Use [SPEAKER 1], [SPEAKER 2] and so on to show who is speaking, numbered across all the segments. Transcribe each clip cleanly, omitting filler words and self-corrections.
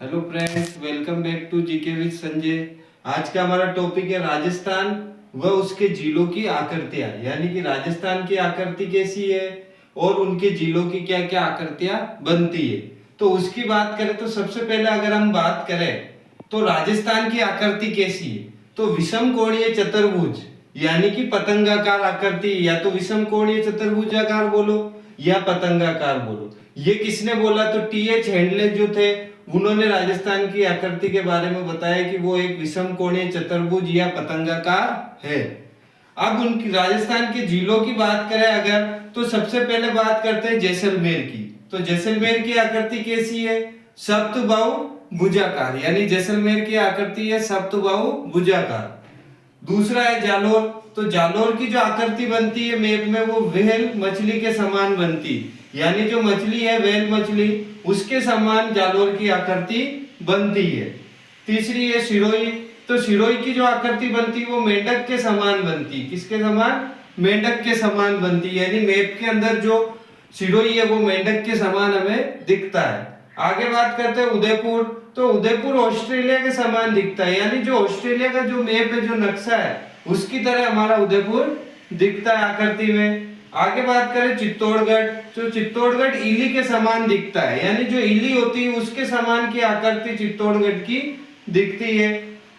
[SPEAKER 1] Hello friends, welcome back to GK with Sanjay. आज का हमारा टॉपिक है राजस्थान व उसके जिलों की आकृतियां, यानी कि राजस्थान की आकृति कैसी है और उनके जिलों की क्या क्या आकृतियां बनती है। तो उसकी बात करें तो सबसे पहले अगर हम बात करें तो राजस्थान की आकृति कैसी है, तो विषम कोणीय चतुर्भुज यानी कि पतंगाकार आकृति, या तो विषम कोणीय चतुर्भुजाकार बोलो या पतंगाकार बोलो। ये किसने बोला, तो टी.एच. हेंडले जो थे उन्होंने राजस्थान की आकृति के बारे में बताया कि वो एक विषम कोणीय चतुर्भुज या पतंगाकार है। अब उनकी राजस्थान के जिलों की बात करें अगर, तो सबसे पहले बात करते हैं जैसलमेर की। तो जैसलमेर की आकृति कैसी है, सप्तबाहु भुजाकार, यानी जैसलमेर की आकृति है सप्तबाहु भुजाकार। दूसरा है जालोर। तो जालोर की जो आकृति बनती है मैप में, वो व्हेल मछली के समान बनती, यानी जो मछली है व्हेल मछली उसके समान जालोर की आकृति बनती है। तीसरी है सिरोही। तो सिरोही की जो आकृति बनती है वो मेंढक के समान बनती, किसके समान, मेंढक के समान बनती, यानी मैप के अंदर जो सिरोही है वो मेंढक के समान हमें दिखता है। आगे बात करते हैं उदयपुर। तो उदयपुर ऑस्ट्रेलिया के समान दिखता है, यानी जो ऑस्ट्रेलिया का जो मैप है, जो नक्शा है, उसकी तरह हमारा उदयपुर दिखता है आकृति में। आगे बात करें चित्तौड़गढ़। तो चित्तौड़गढ़ इली के समान दिखता है, यानी जो इली होती है उसके समान की आकृति चित्तौड़गढ़ की दिखती है।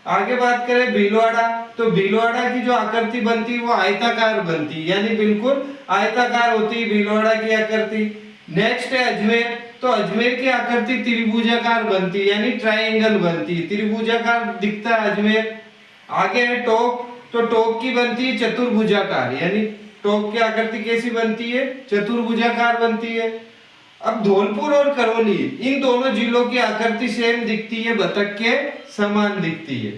[SPEAKER 1] आगे बात करें भीलवाड़ा। तो भीलवाड़ा की जो आकृति बनती है वो आयताकार बनती है, यानी बिल्कुल आयताकार होती है भीलवाड़ा की आकृति। नेक्स्ट है अजमेर। तो अजमेर की आकृति त्रिभुजाकार बनती है, यानी ट्रायंगल बनती है, त्रिभुजाकार दिखता है अजमेर। आगे है टोंक। तो टोंक की बनती है चतुर्भुजाकार, यानी टोंक की आकृति कैसी बनती है, चतुर्भुजाकार बनती है। अब धौलपुर और करौली, इन दोनों जिलों की आकृति सेम दिखती है, बतख के समान दिखती है।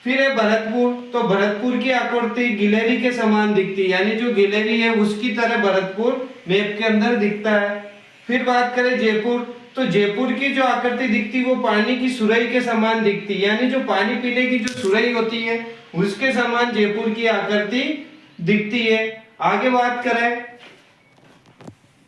[SPEAKER 1] फिर है भरतपुर। तो भरतपुर की आकृति गिलेरी के समान दिखती है, यानी जो गिलेरी है उसकी तरह भरतपुर मैप के अंदर दिखता है। फिर बात करें जयपुर। तो जयपुर की जो आकृति दिखती है वो पानी की सुराही के समान दिखती है, यानी जो पानी पीने की जो सुराही होती है उसके समान जयपुर की आकृति दिखती है। आगे बात करें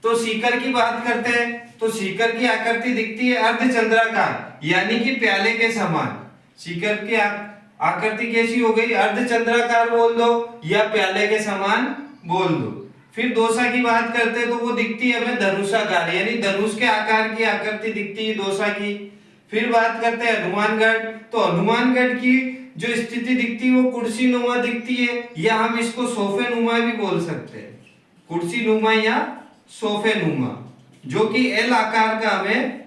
[SPEAKER 1] तो सीकर की बात करते हैं। तो सीकर की आकृति दिखती है अर्धचंद्राकार, यानी कि प्याले के समान। सीकर की आकृति कैसी हो गई, अर्धचंद्राकार बोल दो या प्याले के समान बोल दो। फिर दौसा की बात करते हैं तो वो दिखती है हमें धनुषाकार, यानी धनुष के आकार की आकृति दिखती है दौसा की। फिर बात करते हैं हनुमानगढ़। तो हनुमानगढ़ की जो स्थिति दिखती है वो कुर्सी नुमा दिखती है, या हम इसको सोफे नुमा भी बोल सकते हैं, कुर्सी नुमा या सोफे नुमा, जो कि एल आकार का हमें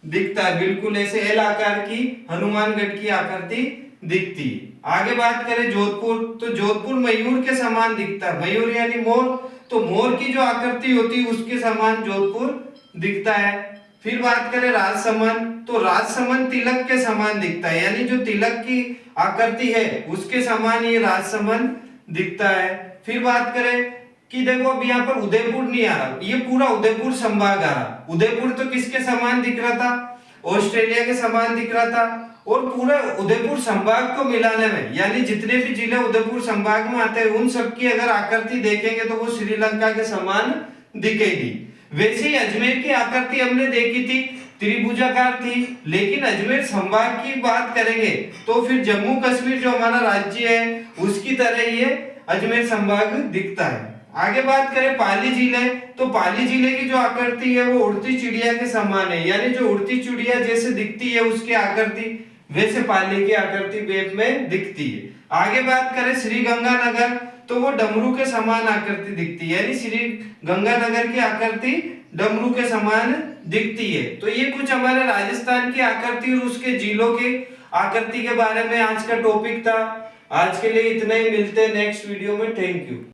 [SPEAKER 1] दिखता है, बिल्कुल ऐसे एल आकार की हनुमानगढ़ की आकृति दिखती है। आगे बात करें जोधपुर। तो जोधपुर मयूर के समान दिखता है, मयूर यानी मोर, तो मोर की जो आकृति होती है उसके समान जोधपुर दिखता है। फिर बात करें राजसमंद। तो राजसमंद तिलक के समान दिखता है, यानी जो तिलक की आकृति है उसके समान ये राजसमंद दिखता है। फिर बात करें कि देखो अब यहाँ पर उदयपुर नहीं आ रहा, ये पूरा उदयपुर संभाग आ रहा। उदयपुर तो किसके समान दिख रहा था, ऑस्ट्रेलिया के समान दिख रहा था। और पूरा उदयपुर संभाग को मिलाने में, यानी जितने भी जिले उदयपुर संभाग में आते हैं उन सब की अगर आकृति देखेंगे तो वो श्रीलंका के समान दिखेगी। वैसे ही अजमेर की आकृति हमने देखी थी, त्रिभुजाकार थी, लेकिन अजमेर संभाग की बात करेंगे तो फिर जम्मू कश्मीर जो हमारा राज्य है उसकी तरह ये अजमेर संभाग दिखता है। आगे बात करें पाली जिले। तो पाली जिले की जो आकृति है वो उड़ती चिड़िया के समान है, यानी जो उड़ती चिड़िया जैसे दिखती है उसकी आकृति वैसे पाली की आकृति मैप में दिखती है। आगे बात करें श्री गंगानगर। तो वो डमरू के समान आकृति दिखती है, यानी श्री गंगानगर की आकृति डमरू के समान दिखती है। तो ये कुछ हमारे राजस्थान की आकृति और उसके जिलों के आकृति के बारे में आज का टॉपिक था। आज के लिए इतना ही, मिलते हैं नेक्स्ट वीडियो में। Thank you.